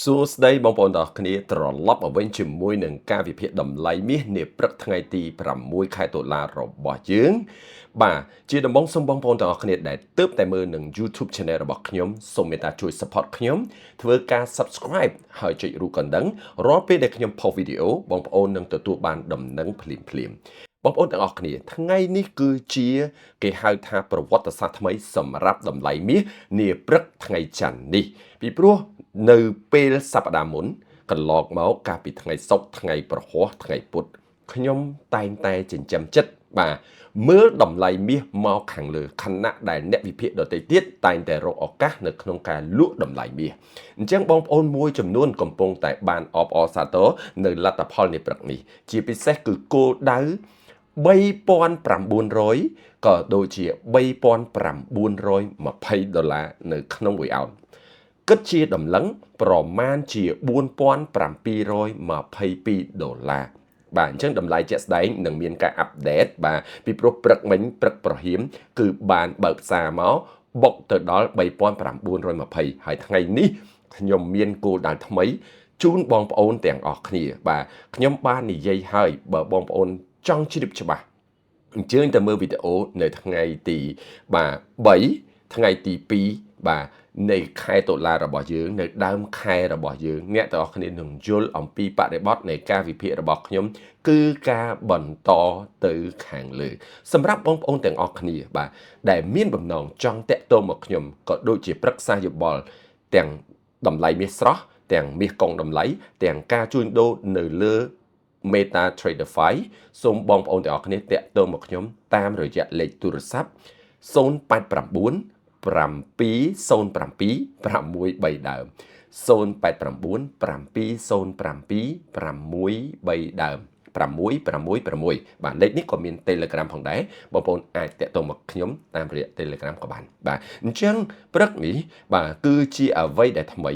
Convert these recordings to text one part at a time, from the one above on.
សួស្តីបងប្អូនទាំងអស់គ្នាត្រឡប់មកវិញជាមួយនឹងការវិភាគតម្លៃមាសនាព្រឹកថ្ងៃទី6 ខែតុលារបស់យើងបាទជាដំបូងសូមបងប្អូនទាំងអស់គ្នាដែលទើបតែមើលនឹង YouTube Channel របស់ខ្ញុំសូមមេត្តាជួយ support ខ្ញុំធ្វើការ Subscribe ហើយចុចរូបកណ្ដឹងរាល់ពេលដែលខ្ញុំផុសវីដេអូបងប្អូននឹងទទួលបានដំណឹងភ្លាមបងប្អូនទាំងអស់គ្នាថ្ងៃនេះគឺជាគេហៅថាប្រវត្តិសាស្ត្រថ្មីសម្រាប់តម្លៃមាសនាព្រឹកថ្ងៃច័ន្ទនេះពីព្រោះនៅពេលសប្តាហ៍មុនកន្លងមកកាលពីថ្ងៃសុក្រថ្ងៃប្រហ័សថ្ងៃពុធខ្ញុំតែងតែចិញ្ចឹមចិត្តបាទមើលតម្លៃមាសមកខាងលើខណៈដែលអ្នកវិភាគដទៃទៀតតែងតែរកឱកាសនៅក្នុងការលក់តម្លៃមាសអញ្ចឹងបងប្អូនមួយចំនួនកំពុងតែបានអបអរសាទរនៅលទ្ធផលនៃព្រឹកនេះជាពិសេសគឺគោលដៅ3,900ក៏ដូចជា$3,920នៅក្នុង1អោនគិតជាតម្លឹងប្រមាណជា$4,722បាទអញ្ចឹងតម្លៃជាក់ស្ដែងនឹងមានការអាប់ដេតបាទពីព្រោះព្រឹកមិញព្រឹកប្រហៀមគឺបានបើកផ្សារមកបុកទៅដល់$3,920ហើយថ្ងៃនេះខ្ញុំមានគោលដៅថ្មីជូនបងប្អូនទាំងអស់គ្នាបាទខ្ញុំបាននិយាយហើយបើបងប្អូនចង់ជ្រាបច្បាស់អញ្ជើញទៅមើលវីដេអូនៅថ្ងៃទី3ថ្ងៃទី2បាទនៃខែតុលារបស់យើងនៅដើមខែរបស់យើងអ្នកទាំងអស់គ្នានឹងយល់អំពីបរិបទនៃការវិភាគរបស់ខ្ញុំគឺការបន្តទៅខាងលើសម្រាប់បងប្អូនទាំងអស់គ្នាបាទដែលមានបំណងចង់តាក់ទងមកខ្ញុំក៏ដូចជាប្រឹក្សាយោបល់ទាំងតម្លៃមាសស្រស់ទាំងមាសកុងតម្លៃទាំងការជួញដូរនៅលើ Meta Traderify សូមបងប្អូនទាំងអស់គ្នាតាក់ទងមកខ្ញុំតាមរយៈលេខទូរស័ព្ទ089 707 630ដើម089 707 630ដើម666បាទលេខនេះក៏មាន Telegram ផងដែរបងប្អូនអាចតាក់ទងមកខ្ញុំតាមរយៈ Telegram ក៏បានបាទអញ្ចឹងព្រឹកនេះបាទគឺជាអ្វីដែលថ្មី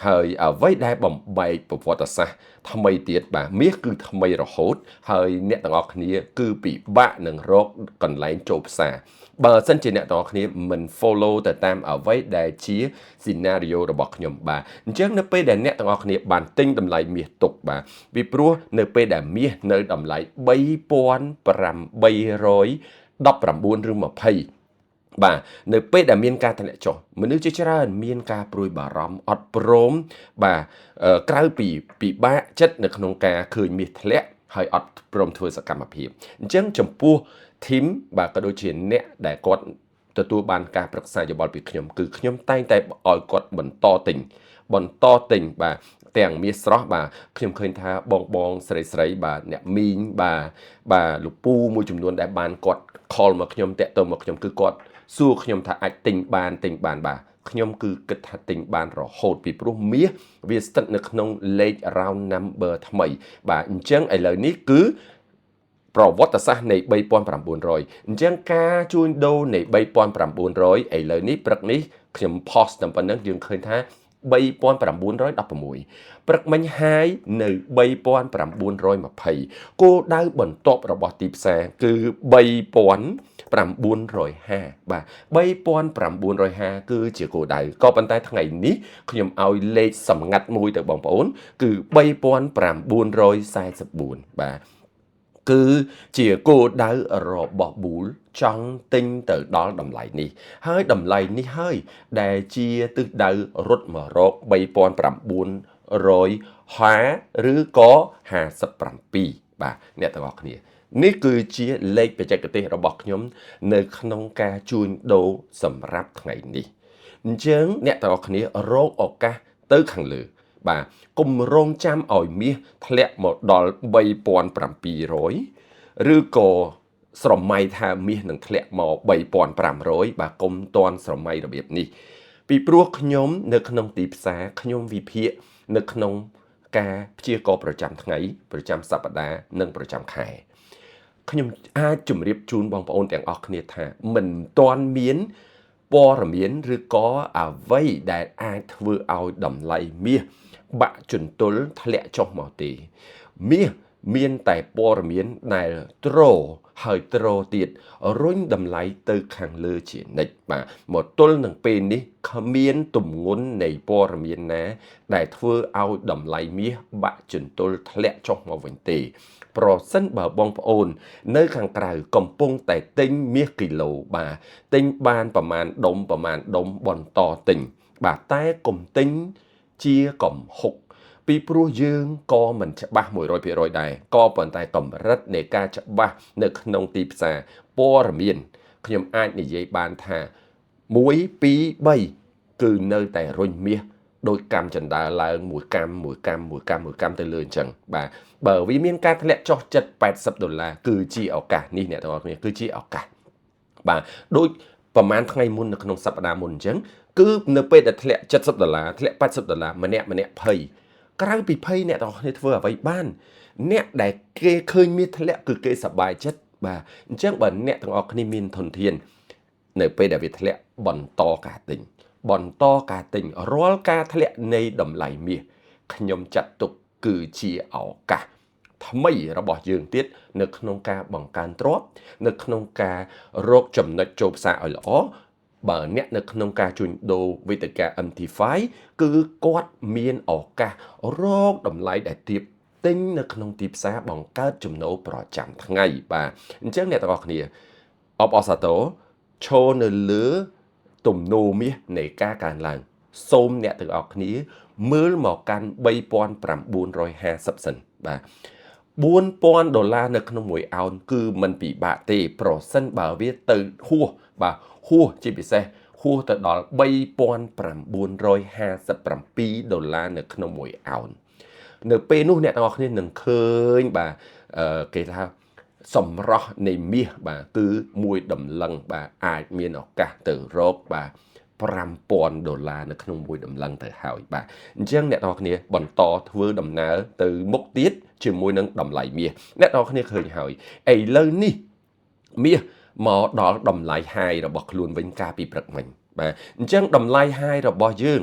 ហើយអ្វីដែលបំបែកប្រវត្តិសាស្ត្រថ្មីទៀតបាទមាសគឺថ្មីរហូតហើយអ្នកទាំងអស់គ្នាគឺពិបាកនឹងរកកន្លែងចូលផ្សារបើសិនជាអ្នកទាំងអស់គ្នាមិន follow ទៅតាមអ្វីដែលជា scenario របស់ខ្ញុំបាទអញ្ចឹងនៅពេលដែលអ្នកទាំងអស់គ្នាបានទិញតម្លៃមាសទុកបាទពីព្រោះនៅពេលដែលមាសនៅតម្លៃ3,819ឬ20បាទនៅពេលដែលមានការធ្លាក់ចុះមនុស្សជាច្រើនមានការព្រួយបារម្ភអត់ព្រមបាទក្រៅពីពិបាកចិត្តនៅក្នុងការឃើញមាសធ្លាក់ហើយអត់ព្រមធ្វើសកម្មភាពអញ្ចឹងចំពោះ team បាទក៏ដូចជាអ្នកដែលគាត់ទទួលបានការប្រឹក្សាយោបល់ពីខ្ញុំគឺខ្ញុំតែងតែឲ្យគាត់បន្តទិញបាទទាំងមាសស្រស់បាទខ្ញុំឃើញថាបងស្រីបាទអ្នកមីងបាទលោកពូមួយចំនួនដែលបានគាត់ call មកខ្ញុំតាក់ទងមកខ្ញុំគឺគាត់សួរខ្ញុំថាអាចទិញបានបាទខ្ញុំគឺគិតថាទិញបានរហូតពីព្រោះមាសវាស្ថិតនៅក្នុងលេខ round number ថ្មីបាទអញ្ចឹងឥឡូវនេះគឺប្រវត្តិសាស្ត្រនៃ3,900អញ្ចឹងការជួញដូរនៃ3,900ឥឡូវនេះព្រឹកនេះខ្ញុំ post តែប៉ុណ្្នឹងយើងឃើញថា3,916ព្រឹកមិញហាយនៅ3,920គោលដៅបន្ទាប់របស់ទីផ្សារគឺ3,950បាទ3,950គឺជាគោលដៅក៏ប៉ុន្តែថ្ងៃនេះខ្ញុំឲ្យលេខសម្ងាត់មួយទៅបងប្អូនគឺ3,944បាទគឺជាគោលដៅរបស់ប៊ូលចង់ទិញទៅដល់តម្លៃនេះហើយតម្លៃនេះហើយដែលជាទិសដៅរត់មករក3,950ឬក៏57បាទអ្នកទាំងអស់គ្នានេះគឺជាលេខបច្ចេកទេសរបស់ខ្ញុំនៅក្នុងការជួញដូរសម្រាប់ថ្ងៃនេះអញ្ចឹងអ្នកទាំងអស់គ្នារកឱកាសទៅខាងលើបាទកុំរងចាំឲ្យមាសធ្លាក់មកដល់3,700ឬក៏ស្រមៃថាមាសនឹងធ្លាក់មក3,500បាទកុំតន់ស្រមៃរបៀបនេះពីព្រោះខ្ញុំនៅក្នុងទីផ្សារខ្ញុំវិភាគនៅក្នុងការព្យាករណ៍ប្រចាំថ្ងៃប្រចាំសប្តាហ៍និងប្រចាំខែខ្ញុំអាចជម្រាបជូនបងប្អូនទាំងអស់គ្នាថាមិនទាន់មានព័ត៌មានឬក៏អ្វីដែលអាចធ្វើឲ្យតម្លៃមាសបាក់ជន្ទុលធ្លាក់ចុះមកទេមាស មានតែព័ត៌មានដែលត្រូវហើយត្រូវទៀតរុញតម្លៃទៅខាងលើជានិច្ចបាទមកទល់នឹងពេលនេះគ្មានទម្ងន់នៃព័ត៌មានណាដែលធ្វើឲ្យតម្លៃមាសបាក់ជន្ទល់ធ្លាក់ចុះមកវិញទេប្រសិនបើបងប្អូននៅខាងក្រៅកំពុងតែទិញមាសគីឡូបាទទិញបានប្រមាណដុំបន្តទិញបាទតែកុំទិញជាកំហុកពីព្រោះយើងក៏មិនច្បាស់100%ដែរក៏ប៉ុន្តែកម្រិតនៃការច្បាស់នៅក្នុងទីផ្សារព័ត៌មានខ្ញុំអាចនិយាយបានថា1 2 3គឺនៅតែរុញមាសដោយកម្មចន្ទើឡើងមួយកម្មទៅលើអញ្ចឹងបាទបើវាមានការធ្លាក់ចុះ$70គឺជាឱកាសនេះអ្នកទាំងអស់គ្នាគឺជាឱកាសបាទដូចប្រហែលថ្ងៃមុននៅក្នុងសប្តាហ៍មុនអញ្ចឹងគឺនៅពេលដែលធ្លាក់$70ធ្លាក់$80ម្នាក់ភ័យក្រៅពីភ័យអ្នកទាំងអស់គ្នាធ្វើអ្វីបានអ្នកដែលគេឃើញមាសធ្លាក់គឺគេសប្បាយចិត្តបាទអញ្ចឹងបើអ្នកទាំងអស់គ្នាមានធនធាននៅពេលដែលវាធ្លាក់បន្តការទិញរាល់ការធ្លាក់នៃតម្លៃមាសខ្ញុំចាត់ទុកគឺជាឱកាសថ្មីរបស់យើងទៀតនៅក្នុងការបង្កើនទ្រព្យនៅក្នុងការរកចំណុចចូលផ្សារឲ្យល្អបើអ្នកនៅក្នុងការជួញដូរវេទិកា MT5 គឺគាត់មានឱកាសរកតម្លៃដែលទាបទិញនៅក្នុងទីផ្សារបង្កើតចំណូលប្រចាំថ្ងៃបាទអញ្ចឹងអ្នកទាំងអស់គ្នាអបអរសាទរឈរនៅលើទំនោរមាសនៃការកើនឡើងសូមអ្នកទាំងអស់គ្នាមើលមកកាន់$3,950សិនបាទ$4,000នៅក្នុង1អោនគឺមិនពិបាកទេប្រសិនបើវាទៅហួសជាពិសេសហួសទៅដល់$3,957នៅក្នុង1អោននៅពេលនោះអ្នកទាំងអស់គ្នានឹងឃើញបាទគេថាសម្រស់នៃមាសបាទគឺ1តម្លឹងបាទអាចមានឱកាសទៅរកបាទ$5,000នៅក្នុង1តម្លឹងទៅហើយបាទអញ្ចឹងអ្នកនរគ្នាបន្តធ្វើដំណើរទៅមុខទៀតជាមួយនឹងតម្លៃមាសអ្នកនរគ្នាឃើញហើយឥឡូវនេះមាសមកដល់តម្លៃ high របស់ខ្លួនវិញកាលពីព្រឹកមិញបាទអញ្ចឹងតម្លៃ high របស់យើង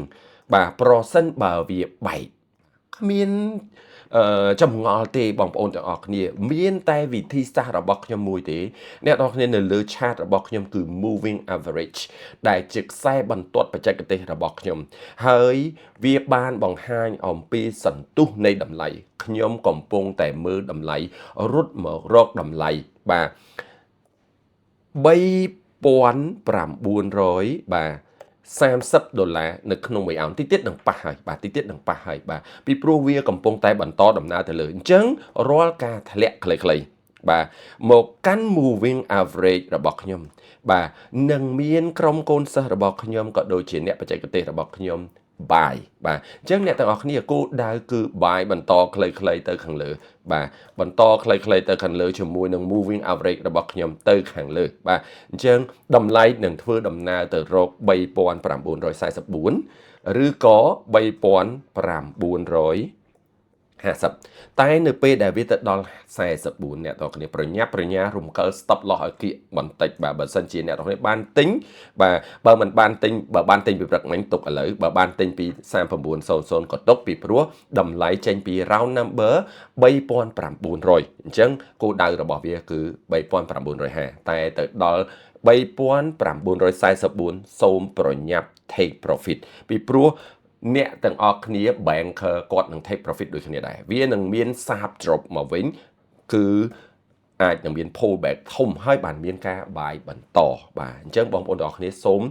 បាទប្រសិនបើវាបែកគ្មានចម្ងល់ទេបងប្អូនទាំងអស់គ្នាមានតែវិធីសាស្ត្ររបស់ខ្ញុំមួយទេអ្នកទាំងអស់គ្នានៅលើ chart របស់ខ្ញុំគឺ moving average ដែលជាខ្សែបន្ទាត់បច្ចេកទេសរបស់ខ្ញុំហើយវាបានបង្ហាញអំពីសន្ទុះនៃតម្លៃខ្ញុំកំពុងតែមើលតម្លៃរត់មករកតម្លៃបាទ$3,900បាទ$30នៅក្នុង1អោនតិចទៀតនឹងប៉ះហើយបាទពីព្រោះវាកំពុងតែបន្តដំណើរទៅលើអញ្ចឹងរាល់ការធ្លាក់ខ្លីៗបាទមកកាន់ moving average របស់ខ្ញុំបាទនឹងមានក្រុមកូនសិស្សរបស់ខ្ញុំក៏ដូចជាអ្នកបច្ចេកទេសរបស់ខ្ញុំបាយបាទអញ្ចឹងអ្នកទាំងអស់គ្នាគោលដៅគឺបាយបន្តខ្លីៗទៅខាងលើបាទបន្តខ្លីៗទៅខាងលើជាមួយនឹង moving average របស់ខ្ញុំទៅខាងលើបាទអញ្ចឹងតម្លៃនឹងធ្វើដំណើរទៅរក$3,944ឬក៏$3,950តែនៅពេលដែលវាទៅដល់44អ្នកនរគ្នាប្រញាប់រំកិល stop loss ឲ្យគៀកបន្តិចបាទបើសិនជាអ្នកនរគ្នាបានទិញបាទបើមិនបានទិញបើបានទិញពីព្រឹកមិញទុកឥឡូវបើបានទិញពី3900ក៏ទុកពីព្រោះតម្លៃចេញពី round number $3,900អញ្ចឹងគោលដៅរបស់វាគឺ$3,950តែទៅដល់$3,944សូមប្រញាប់ take profit ពីព្រោះអ្នកទាំងអស់គ្នា banker គាត់នឹង take profit ដូចគ្នាដែរវានឹងមានសាប drop មកវិញគឺអាចនឹងមាន pullback ធំហើយបានមានការបាយបន្តបាទអញ្ចឹងបងប្អូនទាំងអស់គ្នាសូម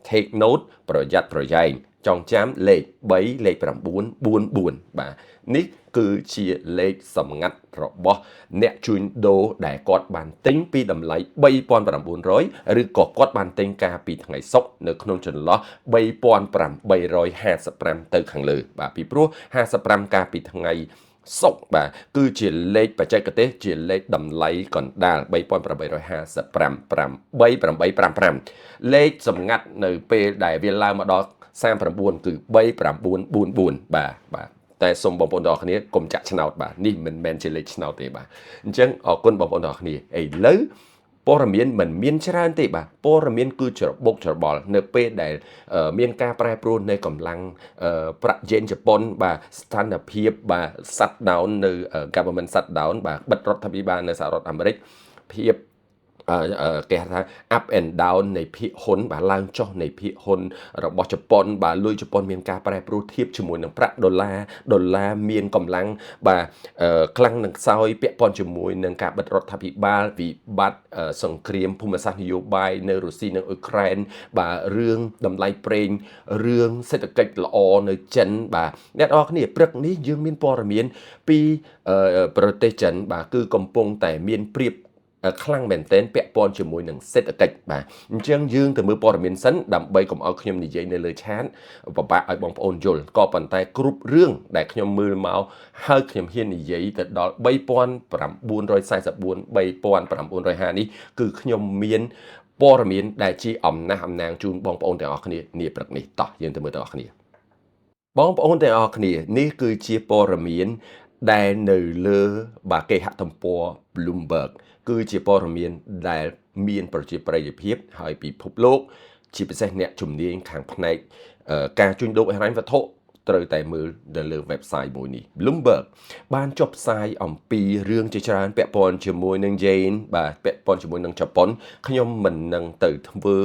take note ប្រយ័ត្នប្រយែងចងចាំលេខ3លេខ944បាទនេះគឺជាលេខសម្ងាត់របស់អ្នកជួញដូរដែលគាត់បានទិញពីតម្លៃ$3,900ឬក៏គាត់បានទិញកាលពីថ្ងៃសុក្រនៅក្នុងចន្លោះ$3,855ទៅខាងលើបាទពីព្រោះ55កាលពីថ្ងៃសុក្របាទគឺជាលេខបច្ចេកទេសជាលេខតម្លៃកណ្ដាល$3,855លេខសម្ងាត់នៅពេលដែលវាឡើងមកដល់39គឺ$3,944បាទតែសូមបងប្អូនទាំងអស់គ្នាកុំចាក់ឆ្នោតបាទនេះមិនមែនជាលេខឆ្នោតទេបាទអញ្ចឹងអរគុណបងប្អូនទាំងអស់គ្នាឥឡូវ ព័ត៌មានមិនមានច្រើនទេបាទព័ត៌មានគឺច្របូកច្របល់នៅពេលដែលមានការប្រែប្រួលនៃកម្លាំងប្រាក់យេនជប៉ុនបាទស្ថានភាពបាទ shut down នៅ government shut down បាទបិទរដ្ឋាភិបាលនៅសហរដ្ឋអាមេរិកភាពគេហៅថា up and down នៃភាគហ៊ុនបាទឡើងចុះនៃភាគហ៊ុនរបស់ជប៉ុនបាទលុយជប៉ុនមានការប្រែប្រួលធៀបជាមួយនឹងប្រាក់ដុល្លារមានកម្លាំងបាទខ្លាំងនឹងខ្សោយពាក់ព័ន្ធជាមួយនឹងការបិទរដ្ឋាភិបាលវិបត្តិសង្គ្រាមភូមិសាស្ត្រនយោបាយនៅរុស្ស៊ីនិងអ៊ុយក្រែនបាទរឿងតម្លៃប្រេងរឿងសេដ្ឋកិច្ចល្អនៅចិនបាទអ្នកនរគ្នាព្រឹកនេះយើងមានព័ត៌មានពីប្រទេសចិនបាទគឺកំពុងតែមានព្រៀបខ្លាំងមែនទែនពាក់ព័ន្ធជាមួយនឹងសេដ្ឋកិច្ចបាទអញ្ចឹងយើងទៅមើលព័ត៌មានសិនដើម្បីកុំឲ្យខ្ញុំនិយាយនៅលើឆាតពិបាកឲ្យបងប្អូនយល់ក៏ប៉ុន្តែគ្រប់រឿងដែលខ្ញុំមើលមកហើយខ្ញុំហ៊ាននិយាយទៅដល់3944 3950នេះគឺខ្ញុំមានព័ត៌មានដែលជាអំណះអំណាងជូនបងប្អូនទាំងអស់គ្នានាព្រឹកនេះតោះយើងទៅមើលទាំងអស់គ្នាបងប្អូនទាំងអស់គ្នានេះគឺជាព័ត៌មានដែលនៅលើបាទគេហទំព័រ Bloomberg គឺជាព័ត៌មានដែលមានប្រជាប្រិយភាពហើយពិភពលោកជាពិសេសអ្នកជំនាញខាងផ្នែកការជួញដូរហិរញ្ញវត្ថុត្រូវតែមើលនៅលើ website មួយនេះ Bloomberg បានចុះផ្សាយអំពីរឿងជាច្រើនពាក់ព័ន្ធជាមួយនឹង Yen បាទពាក់ព័ន្ធជាមួយនឹងជប៉ុនខ្ញុំមិននឹងទៅធ្វើ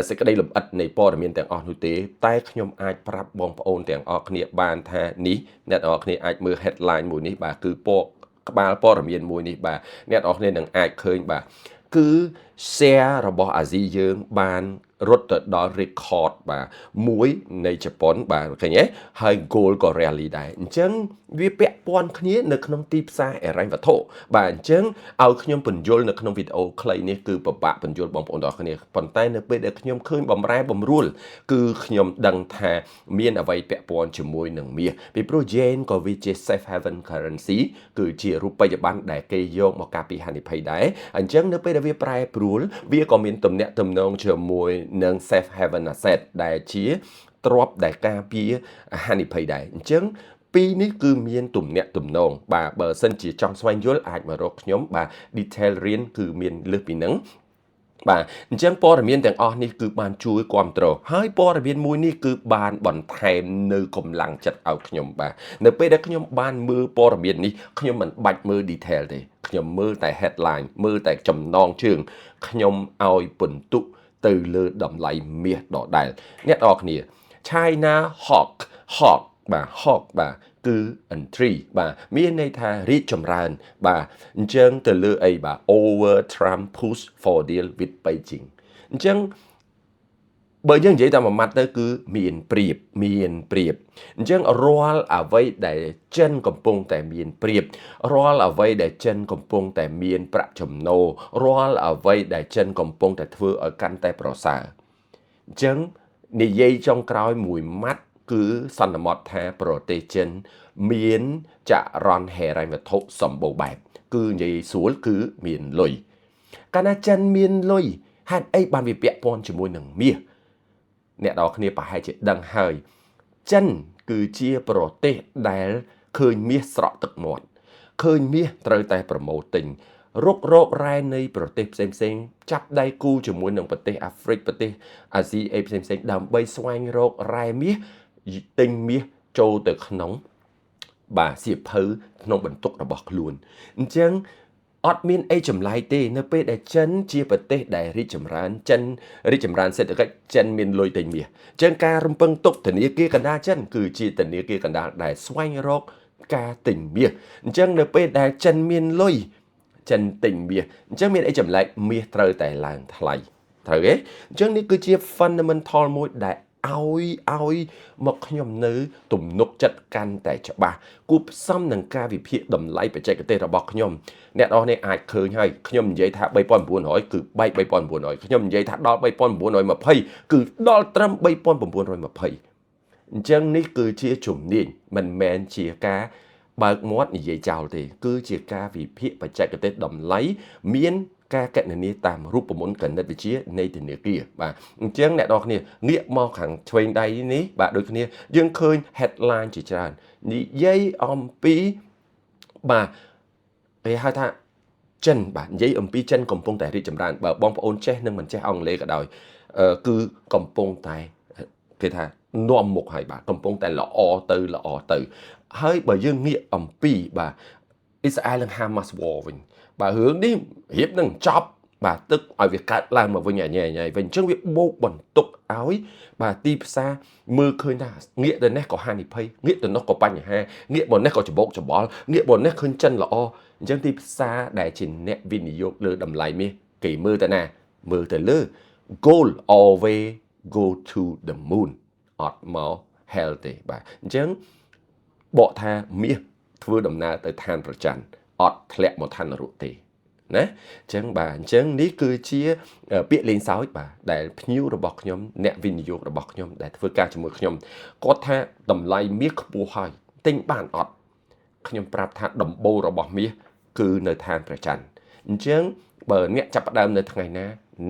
សេចក្តីលម្អិតនៃព័ត៌មានទាំងអស់នោះទេតែខ្ញុំអាចប្រាប់បងប្អូនទាំងអស់គ្នាបានថានេះអ្នកទាំងអស់គ្នាអាចមើល headline មួយនេះបាទគឺក្បាលព័ត៌មានមួយនេះបាទអ្នកទាំងអស់គ្នានឹងអាចឃើញបាទគឺ share របស់អាស៊ីយើងបានរត់ទៅដល់ record បាទមួយនៃជប៉ុនបាទឃើញទេហើយ goal ក៏ rally ដែរអញ្ចឹងវាពាក់ព័ន្ធគ្នានៅក្នុងទីផ្សារហិរញ្ញវត្ថុបាទអញ្ចឹងឲ្យខ្ញុំបញ្យល់នៅក្នុងវីដេអូខ្លីនេះគឺពិបាកបញ្យល់បងប្អូនទាំងអស់គ្នាប៉ុន្តែនៅពេលដែលខ្ញុំឃើញបំរែបំរួលគឺខ្ញុំដឹងថាមានអ្វីពាក់ព័ន្ធជាមួយនឹងមាសពីព្រោះ yen ក៏វាជា safe haven currency គឺជារូបិយប័ណ្ណដែលគេយកមកការពារហានិភ័យដែរអញ្ចឹងនៅពេលដែលវាប្រែប្រួលវាក៏មានទំនាក់ទំនងជាមួយនឹង safe haven asset ដែលជាទ្រព្យដែលការពារហានិភ័យដែរអញ្ចឹងពីរនេះគឺមានទំនាក់ទំនងបាទបើសិនជាចង់ស្វែងយល់អាចមករកខ្ញុំបាទ detail រៀនគឺមានលើសពីហ្នឹងបាទអញ្ចឹងព័ត៌មានទាំងអស់នេះគឺបានជួយគ្រប់គ្រងហើយព័ត៌មានមួយនេះគឺបានបន្ថែមនៅកម្លាំងចិត្តឲ្យខ្ញុំបាទនៅពេលដែលខ្ញុំបានមើលព័ត៌មាននេះខ្ញុំមិនបាច់មើល detail ទេខ្ញុំមើលតែ headline មើលតែចំណងជើងខ្ញុំឲ្យពិន្ទុទៅលើតម្លៃមាសដដែលអ្នកនរគ្នា China Hawk បាទ Hawk បាទគឺ entry បាទមានន័យថារីកចម្រើនបាទអញ្ចឹងទៅលើអីបាទ over Trump push for deal with Beijing អញ្ចឹងបើយើងនិយាយតាមមួយម៉ាត់ទៅគឺមានប្រៀបអញ្ចឹងរាល់អ្វីដែលចិនកំពុងតែមានប្រៀបរាល់អ្វីដែលចិនកំពុងតែមានប្រាក់ចំណូលរាល់អ្វីដែលចិនកំពុងតែធ្វើឲ្យកាន់តែប្រសើរអញ្ចឹងនិយាយចុងក្រោយមួយម៉ាត់គឺសន្មតថាប្រទេសចិនមានចរន្តហិរញ្ញវត្ថុសម្បូរបែបគឺនិយាយស្រួលគឺមានលុយកាលណាចិនមានលុយហេតុអីបានវាពាក់ព័ន្ធជាមួយនឹងមាសអ្នកនរគ្នាប្រហែលជាដឹងហើយចិនគឺជាប្រទេសដែលឃើញមាសស្រក់ទឹកមាត់ឃើញមាសត្រូវតែប្រមូលទិញរុករករ៉ែនៃប្រទេសផ្សេងចាប់ដៃគូជាមួយនឹងប្រទេសអាហ្វ្រិកប្រទេសអាស៊ីអេផ្សេងដើម្បីស្វែងរករ៉ែមាសទិញមាសចូលទៅក្នុងបាទសៀវភៅក្នុងបន្ទុករបស់ខ្លួនអញ្ចឹងអត់មានអីចម្លែកទេនៅពេលដែលចិនជាប្រទេសដែលរីកចម្រើនចិនរីកចម្រើនសេដ្ឋកិច្ចចិនមានលុយទិញមាសអញ្ចឹងការរំពឹងទុកធនាគារកណ្ដាលចិនគឺជាធនាគារកណ្ដាលដែលស្វែងរកការទិញមាសអញ្ចឹងនៅពេលដែលចិនមានលុយចិនទិញមាសអញ្ចឹងមានអីចម្លែកមាសត្រូវតែឡើងថ្លៃត្រូវទេអញ្ចឹងនេះគឺជា fundamental មួយដែលឲ្យមកខ្ញុំនៅទំនុកចិត្តកាន់តែច្បាស់គួបផ្សំនឹងការវិភាគតម្លៃបច្ចេកទេសរបស់ខ្ញុំអ្នកនរនេះអាចឃើញហើយខ្ញុំនិយាយថា3900គឺបែក3900ខ្ញុំនិយាយថាដល់3920គឺដល់ត្រឹម3920អញ្ចឹងនេះគឺជាជំនាញមិនមែនជាការបើកមាត់និយាយចោលទេគឺជាការវិភាគបច្ចេកទេសតម្លៃមានការកណនាតាមរូបមន្តគណិតវិទ្យានៃធនាគារបាទអញ្ចឹងអ្នកនរគ្នាងាកមកខាងឆ្វេងដៃនេះបាទដូចគ្នាយើងឃើញ headline ជាច្រើននិយាយអំពីបាទគេហៅថា ចិនបាទនិយាយអំពីចិនកំពុងតែរីកចម្រើនបើបងប្អូនចេះនិងមិនចេះអង់គ្លេសក៏ដោយគឺកំពុងតែគេថានាំមុខហើយបាទកំពុងតែល្អទៅហើយបើយើងងាកអំពីបាទអ៊ីស្រាអែលនិងហាម៉ាស់វ៉វិញបាទរឿងនេះរៀបនឹងចប់បាទទឹកឲ្យវាកើតឡើងមកវិញញ៉ៃវិញអញ្ចឹងវាបោកបន្ទុកឲ្យបាទទីផ្សារមើលឃើញថាងាកទៅនេះក៏ហានិភ័យងាកទៅនោះក៏បញ្ហាងាកមកនេះក៏ច្បោកច្បល់ងាកមកនេះឃើញចិនល្អអញ្ចឹងទីផ្សារដែលជាអ្នកវិនិយោគលើតម្លៃមាសគេមើលទៅណាមើលទៅលើ gold always go to the moon អត់មក hell ទេបាទអញ្ចឹងបកថាមាសធ្វើដំណើរទៅឋានប្រច័ណ្ឌអត់ធ្លាក់មកឋាននរកទេណាអញ្ចឹងបាទអញ្ចឹងនេះគឺជាពាក្យលេងសើចបាទដែលភ្ញៀវរបស់ខ្ញុំអ្នកវិនិយោគរបស់ខ្ញុំដែលធ្វើការជាមួយខ្ញុំគាត់ថាតម្លៃមាសខ្ពស់ហើយទិញបានអត់ខ្ញុំប្រាប់ថាដំបូលរបស់មាសគឺនៅឋានព្រះច័ន្ទអញ្ចឹងបើអ្នកចាប់ផ្ដើមនៅថ្ងៃណា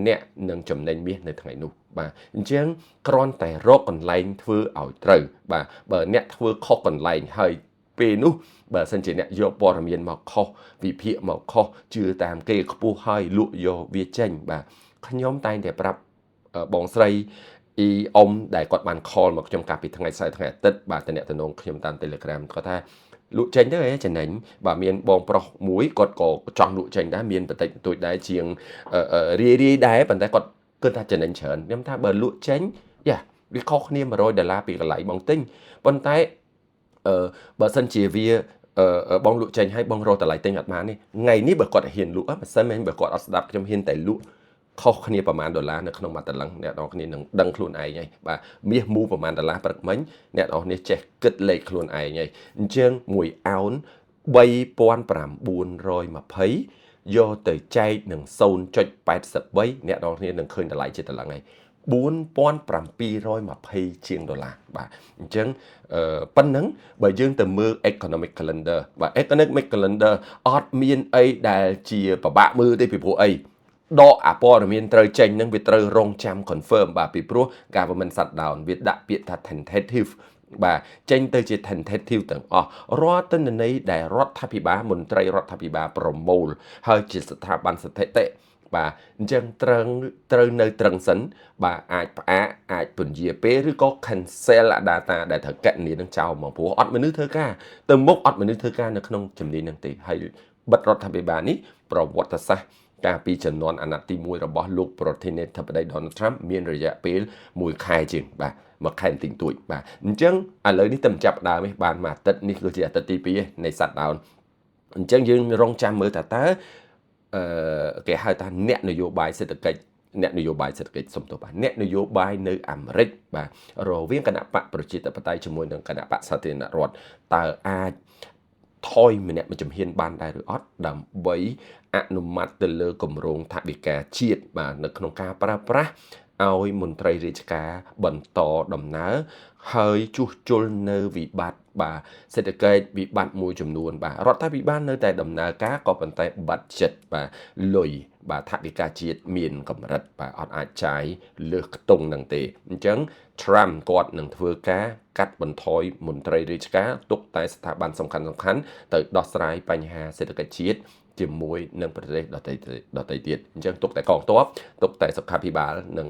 អ្នកនឹងចំណេញមាសនៅថ្ងៃនោះបាទអញ្ចឹងគ្រាន់តែរកកន្លែងធ្វើឲ្យត្រូវបាទបើអ្នកធ្វើខុសកន្លែងហើយពេលនោះបើសិនជាអ្នកយកព័ត៌មានមកខុសវិភាគមកខុសជឿតាមគេខ្ពស់ហើយលក់យកវាចេញបាទខ្ញុំតែងតែប្រាប់បងស្រីអ៊ីអ៊ំដែលគាត់បាន call មកខ្ញុំកាលពីថ្ងៃស្អែកថ្ងៃអាទិត្យបាទតំណតំណងខ្ញុំតាម Telegram គាត់ថាលក់ចេញទៅចំណេញបាទមានបងប្រុសមួយគាត់ក៏ចង់លក់ចេញដែរមានបន្តិចបន្តួចដែរជាងរាយដែរប៉ុន្តែគាត់គិតថាចំណេញច្រើនខ្ញុំថាបើលក់ចេញយ៉ាវាខុសគ្នា$100ពីកន្លែងបងទិញប៉ុន្តែបើសិនជាវាបងលក់ចេញឲ្យបងរកតម្លៃទិញអត់បានទេថ្ងៃនេះបើគាត់ហ៊ានលក់បើសិនមែនបើគាត់អត់ស្ដាប់ខ្ញុំហ៊ានតែលក់ខុសគ្នាប្រមាណ$នៅក្នុងមួយតលឹងអ្នកនរគ្នានឹងដឹងខ្លួនឯងហើយបាទមាសមូប្រមាណ$ព្រឹកមិញអ្នកនរគ្នាចេះគិតលេខខ្លួនឯងហើយអញ្ចឹង1អោន3920យកទៅចែកនឹង0.83អ្នកនរគ្នានឹងឃើញតម្លៃជាតលឹងហើយ4720ជាង$បាទអញ្ចឹងប៉ុណ្ណឹងបើយើងទៅមើល economic calendar បាទ economic calendar អត់មានអីដែលជាពិបាកមើលទេពីព្រោះអីដកអាព័ត៌មានត្រូវចេញនឹងវាត្រូវរងចាំ confirm បាទពីព្រោះ government shutdown វាដាក់ពាក្យថា tentative បាទចេញទៅជា tentative ទាំងអស់រាល់ទិន្នន័យដែលរដ្ឋាភិបាលមន្ត្រីរដ្ឋាភិបាលប្រមូលហើយជាស្ថាប័នស្ថិតិបាទអញ្ចឹងត្រូវនៅត្រឹងសិនបាទអាចផ្អាកអាចពន្យាពេលឬក៏ cancel data ដែលត្រូវកណនីនឹងចោលមកព្រោះអត់មនុស្សធ្វើការទៅមុខអត់មនុស្សធ្វើការនៅក្នុងជំនាញនឹងទេហើយបិទរដ្ឋាភិបាលនេះប្រវត្តិសាស្ត្រកាលពីជំនាន់អាណត្តិទី1របស់លោកប្រធានាធិបតី Donald Trump មានរយៈពេល1ខែជាងបាទមួយខែតិចតួចបាទអញ្ចឹងឥឡូវនេះតែចាប់ដើមឯងបានមួយអាទិត្យនេះគឺជាអាទិត្យទី2នៃ shutdown អញ្ចឹងយើងរងចាំមើលតើគេហៅថាអ្នកនយោបាយសេដ្ឋកិច្ចសំទោសបាទអ្នកនយោបាយនៅអាមេរិកបាទរវាងគណៈបកប្រជាធិបតេយ្យជាមួយនឹងគណៈបកសាធារណរដ្ឋតើអាចថយម្នាក់មួយជំហានបានដែរឬអត់ដើម្បីអនុម័តទៅលើគម្រោងថវិកាជាតិបាទនៅក្នុងការប្រើប្រាស់ឲ្យមន្ត្រីរាជការបន្តដំណើរហើយជួសជុលនៅវិបត្តិបាទសេដ្ឋកិច្ចវិបត្តិមួយចំនួនបាទរដ្ឋាភិបាលនៅតែដំណើរការក៏ប៉ុន្តែ budget បាទលុយបាទថវិកាជាតិមានកម្រិតបាទអត់អាចចាយលើសខ្ទង់នឹងទេអញ្ចឹង Trump គាត់នឹងធ្វើការកាត់បន្ថយមន្ត្រីរាជការទុកតែស្ថាប័នសំខាន់ទៅដោះស្រាយបញ្ហាសេដ្ឋកិច្ចជាតិជាមួយនឹងប្រទេសដទៃទៀតអញ្ចឹងទុកតែកងទ័ពទុកតែសុខាភិបាលនិង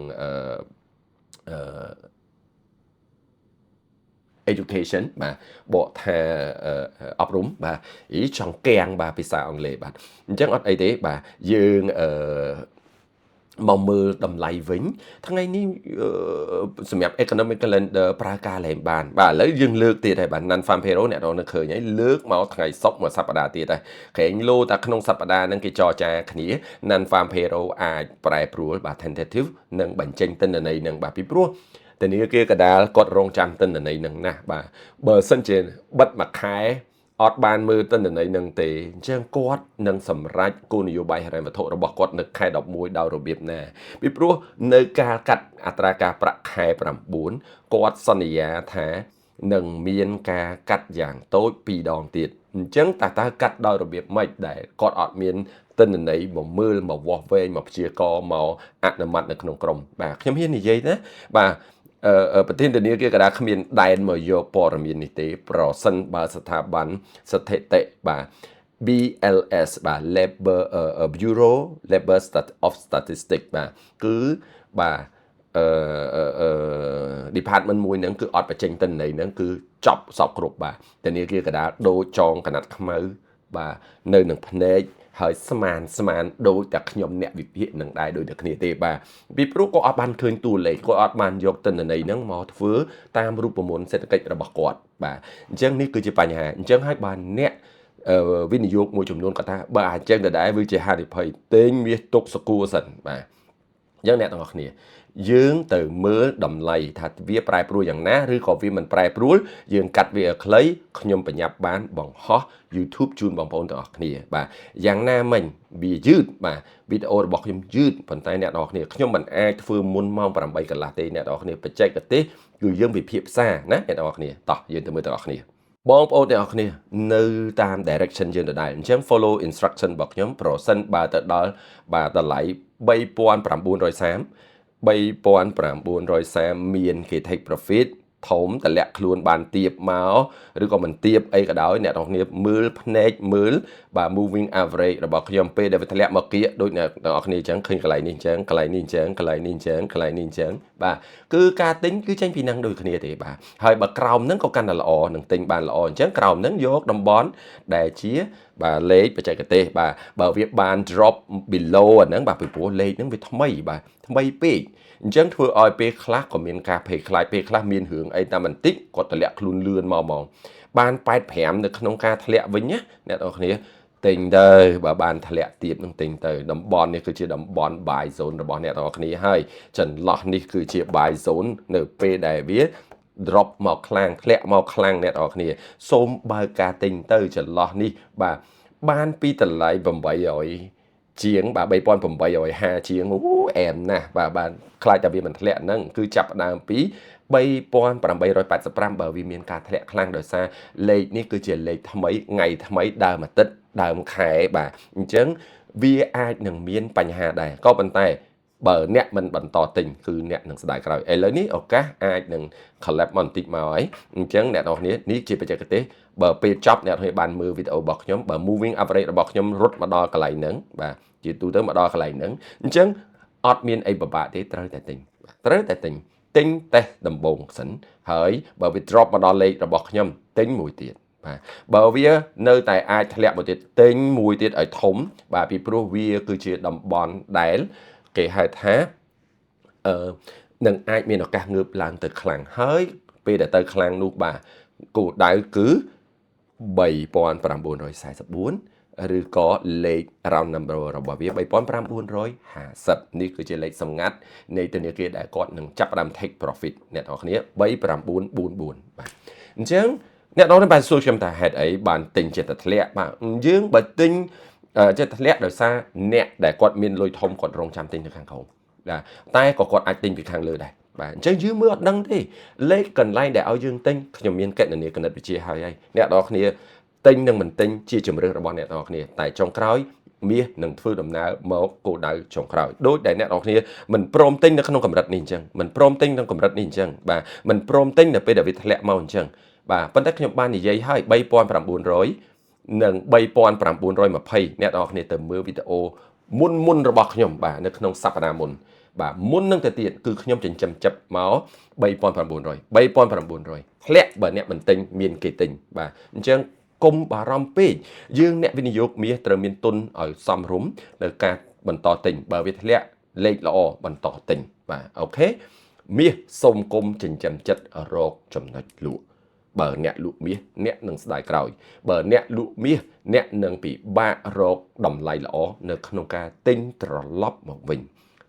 education បាទបកថាអប់រំបាទចង់កៀងបាទភាសាអង់គ្លេសបាទអញ្ចឹងអត់អីទេបាទយើងមកមើលតម្លៃវិញថ្ងៃនេះសម្រាប់ economic calendar ប្រើការលែងបានបាទឥឡូវយើងលើកទៀតហើយបាទ non farm payroll អ្នកនរនៅឃើញហើយលើកមកថ្ងៃសុក្រមួយសប្តាហ៍ទៀតហើយក្រែងលោតែក្នុងសប្តាហ៍ហ្នឹងគេចរចាគ្នា non farm payroll អាចប្រែប្រួលបាទ tentative និងបញ្ចេញទិន្នន័យនឹងបាទពីព្រោះធនាគារកណ្ដាលគាត់រងចាំទិន្នន័យនឹងណាស់បាទបើសិនជាបិទមួយខែអត់បានមើលទិន្នន័យនឹងទេអញ្ចឹងគាត់នឹងសម្រេចគោលនយោបាយហិរញ្ញវត្ថុរបស់គាត់នៅខែ11ដោយរបៀបណាពីព្រោះនៅការកាត់អត្រាការប្រាក់ខែ9គាត់សន្យាថានឹងមានការកាត់យ៉ាងតូច2ដងទៀតអញ្ចឹងតើកាត់ដោយរបៀបម៉េចដែលគាត់អត់មានទិន្នន័យមកមើលមកវាស់វែងមកព្យាករមកអនុម័តនៅក្នុងក្រុមបាទខ្ញុំហ៊ាននិយាយណាបាទប្រធានធនាគារកណ្ដាលគ្មានដែនមកយកព័ត៌មាននេះទេប្រសិនបើស្ថាប័នស្ថិតិបាទ BLS បាទ Labor Bureau Labor of Statistics បាទគឺបាទdepartment មួយហ្នឹងគឺអត់បញ្ចេញទិន្នន័យហ្នឹងគឺចប់សពគ្រប់បាទធនាគារកណ្ដាលដូរចងកណាត់ខ្មៅបាទនៅនឹងភ្នែកហើយស្មានដូចតែខ្ញុំអ្នកវិភាគនឹងដែរដូចតែគ្នាទេបាទពីព្រោះគាត់អត់បានឃើញតួលេខគាត់អត់បានយកទិន្នន័យហ្នឹងមកធ្វើតាមរូបមន្តសេដ្ឋកិច្ចរបស់គាត់បាទអញ្ចឹងនេះគឺជាបញ្ហាអញ្ចឹងហើយបានអ្នកវិនិយោគមួយចំនួនគាត់ថាបើអញ្ចឹងដដែលវាជាហានិភ័យទិញមាសទុកសកួរសិនបាទអញ្ចឹងអ្នកទាំងអស់គ្នាយើងទៅមើលតម្លៃថាវាប្រែប្រួលយ៉ាងណាឬក៏វាមិនប្រែប្រួលយើងកាត់វាឲ្យខ្លីខ្ញុំបញ្ញាប់បានបង្ហោះ YouTube ជូនបងប្អូនទាំងអស់គ្នាបាទយ៉ាងណាមិញវាយឺតបាទវីដេអូរបស់ខ្ញុំយឺតប៉ុន្តែអ្នកទាំងអស់គ្នាខ្ញុំមិនអាចធ្វើមុនម៉ោង8កន្លះទេអ្នកទាំងអស់គ្នាបច្ចេកទេសគឺយើងវិភាគផ្សារណាអ្នកទាំងអស់គ្នាតោះយើងទៅមើលទាំងអស់គ្នាបងប្អូនទាំងអស់គ្នានៅតាម direction យើងដដែលអញ្ចឹង follow instruction របស់ខ្ញុំប្រសិនបើទៅដល់បាទតម្លៃ3930មានគេ take profit ធំតម្លាក់ខ្លួនបានទៀបមកឬក៏មិនទៀបអីក៏ដោយអ្នកនរគ្នាមើលភ្នែកមើលបាទ moving average របស់ខ្ញុំពេលដែលវាធ្លាក់មកគៀកដូចអ្នកនរគ្នាអញ្ចឹងឃើញកន្លែងនេះអញ្ចឹងកន្លែងនេះអញ្ចឹងកន្លែងនេះអញ្ចឹងកន្លែងនេះអញ្ចឹងបាទគឺការទិញគឺចេញពីនឹងដូចគ្នាទេបាទហើយបើក្រោមហ្នឹងក៏កាន់តែល្អនឹងទិញបានល្អអញ្ចឹងក្រោមហ្នឹងយកតំបន់ដែលជាបាទលេខបច្ចេកទេសបាទបើវាបាន drop below អាហ្នឹងបាទពីព្រោះលេខហ្នឹងវាថ្មីបាទថ្មីពេកអញ្ចឹងធ្វើឲ្យពេលខ្លះក៏មានការភ័យខ្លាចពេលខ្លះមានរឿងអីតាមបន្តិចគាត់តម្លាក់ខ្លួនលឿនមកហ្មងបាន85នៅក្នុងការធ្លាក់វិញណាអ្នកនរគ្នាទិញទៅបើបានធ្លាក់ទៀតនឹងទិញទៅតំបន់នេះគឺជាតំបន់ buy zone របស់អ្នកនរគ្នាហើយចន្លោះនេះគឺជា buy zone នៅពេលដែលវា drop មកខ្លាំងធ្លាក់មកខ្លាំងអ្នកនរគ្នាសូមបើកការទិញទៅចន្លោះនេះបាទបានពីតម្លៃ800ជាងបាទ3850ជាងអែមណាស់បាទបានខ្លាចតែវាមិនធ្លាក់ហ្នឹងគឺចាប់ផ្ដើមពី3885បើវាមានការធ្លាក់ខ្លាំងដោយសារលេខនេះគឺជាលេខថ្មីថ្ងៃថ្មីដើមអាទិត្យដើមខែបាទអញ្ចឹងវាអាចនឹងមានបញ្ហាដែរក៏ប៉ុន្តែបើអ្នកមិនបន្តទិញគឺអ្នកនឹងស្ដាយក្រោយឥឡូវនេះឱកាសអាចនឹង collapse មកបន្តិចមកហើយអញ្ចឹងអ្នកនរគ្នានេះជាបច្ចេកទេសបើពេលចប់អ្នកនរគ្នាបានមើលវីដេអូរបស់ខ្ញុំបើ moving average របស់ខ្ញុំរត់មកដល់កន្លែងហ្នឹងបាទជាទូទៅមកដល់កន្លែងហ្នឹងអញ្ចឹងអត់មានអីពិបាកទេត្រូវតែទិញទិញតេស្តដំបូងសិនហើយបើវា drop មកដល់លេខរបស់ខ្ញុំទិញមួយទៀតបាទបើវានៅតែអាចធ្លាក់មួយទៀតទិញមួយទៀតឲ្យធំបាទពីព្រោះវាគឺជាតំបន់ដែលគេហៅថានឹងអាចមានឱកាសងើបឡើងទៅខ្លាំងហើយពេលដែលទៅខ្លាំងនោះបាទគោលដៅគឺ3944ឬក៏លេខ round number របស់វា3950នេះគឺជាលេខសម្ងាត់នៃធនាគារដែលគាត់នឹងចាប់ផ្ដើម take profit អ្នកនរគ្នា3944បាទអញ្ចឹងអ្នកនរគ្នាបានសួរខ្ញុំថាហេតុអីបានទិញចិត្តធ្លាក់បាទយើងបើទិញចិត្តធ្លាក់ដោយសារអ្នកដែលគាត់មានលុយធំគាត់រងចាំទិញទៅខាងក្រោមបាទតែក៏គាត់អាចទិញពីខាងលើដែរបាទអញ្ចឹងយើងមើលអត់ដឹងទេលេខកន្លែងដែលឲ្យយើងទិញខ្ញុំមានកណន័យគណិតវិទ្យាហើយអ្នកនរគ្នាទិញនិងមិនទិញជាជំរឿនរបស់អ្នកនរគ្នាតែចុងក្រោយមាសនឹងធ្វើដំណើរមកគោលដៅចុងក្រោយដូចដែលអ្នកនរគ្នាមិនព្រមទិញនៅក្នុងកម្រិតនេះអញ្ចឹងមិនព្រមទិញក្នុងកម្រិតនេះអញ្ចឹងបាទមិនព្រមទិញនៅពេលដែលវាធ្លាក់មកអញ្ចឹងបាទប៉ុន្តែខ្ញុំបាននិយាយឲ្យ3900និង3920អ្នកនរគ្នាទៅមើលវីដេអូមុនរបស់ខ្ញុំបាទនៅក្នុងសប្តាហ៍មុនបាទមុននឹងទៅទៀតគឺខ្ញុំចិញ្ចឹមចិត្តមក3900ធ្លាក់បើអ្នកមិនទិញមានគេទិញបាទអញ្ចឹងកុំបារម្ភពេកយើងអ្នកវិនិយោគមាសត្រូវមានទុនឲ្យសមរម្យនៅការបន្តទិញបើវាធ្លាក់លេខល្អបន្តទិញបាទអូខេមាសសូមគុំចិញ្ចឹមចិត្តរកចំណុចលក់បើអ្នកលក់មាសអ្នកនឹងស្ដាយក្រោយបើអ្នកលក់មាសអ្នកនឹងពិបាករកតម្លៃល្អនៅក្នុងការទិញត្រឡប់មកវិញ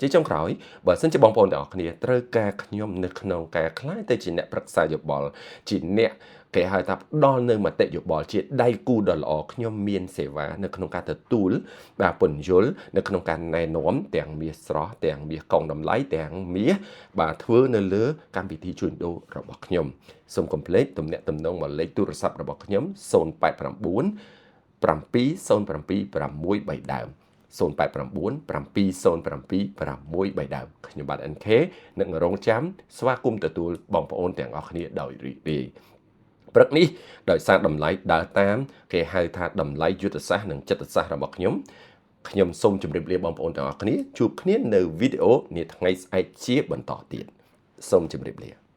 ជាចុងក្រោយបើសិនជាបងប្អូនទាំងអស់គ្នាត្រូវការខ្ញុំនៅក្នុងការក្លាយទៅជាអ្នកប្រឹក្សាយោបល់ជាអ្នកគេហៅថាផ្ដល់នៅមតិយោបល់ជាដៃគូដ៏ល្អខ្ញុំមានសេវានៅក្នុងការទទួលបាទពន្យល់នៅក្នុងការណែនាំទាំងមាសស្រស់ទាំងមាសកងតម្លៃទាំងមាសបាទធ្វើនៅលើកម្មវិធីជួញដូររបស់ខ្ញុំសូមកុំភ្លេចទំនាក់ទំនងមកលេខទូរស័ព្ទរបស់ខ្ញុំ089 707 633ដើម089 707 633ដើមខ្ញុំបាទ NK នឹងរងចាំស្វាគមន៍ទទួលបងប្អូនទាំងអស់គ្នាដោយរីករាយ ព្រឹកនេះដោយសារតម្លៃដើរតាមគេហៅថាតម្លៃយុទ្ធសាស្ត្រនិងចិត្តសាស្ត្ររបស់ខ្ញុំសូមជម្រាបលាបងប្អូនទាំងអស់គ្នាជួបគ្នានៅវីដេអូនាថ្ងៃស្អែកជាបន្តទៀតសូមជម្រាបលា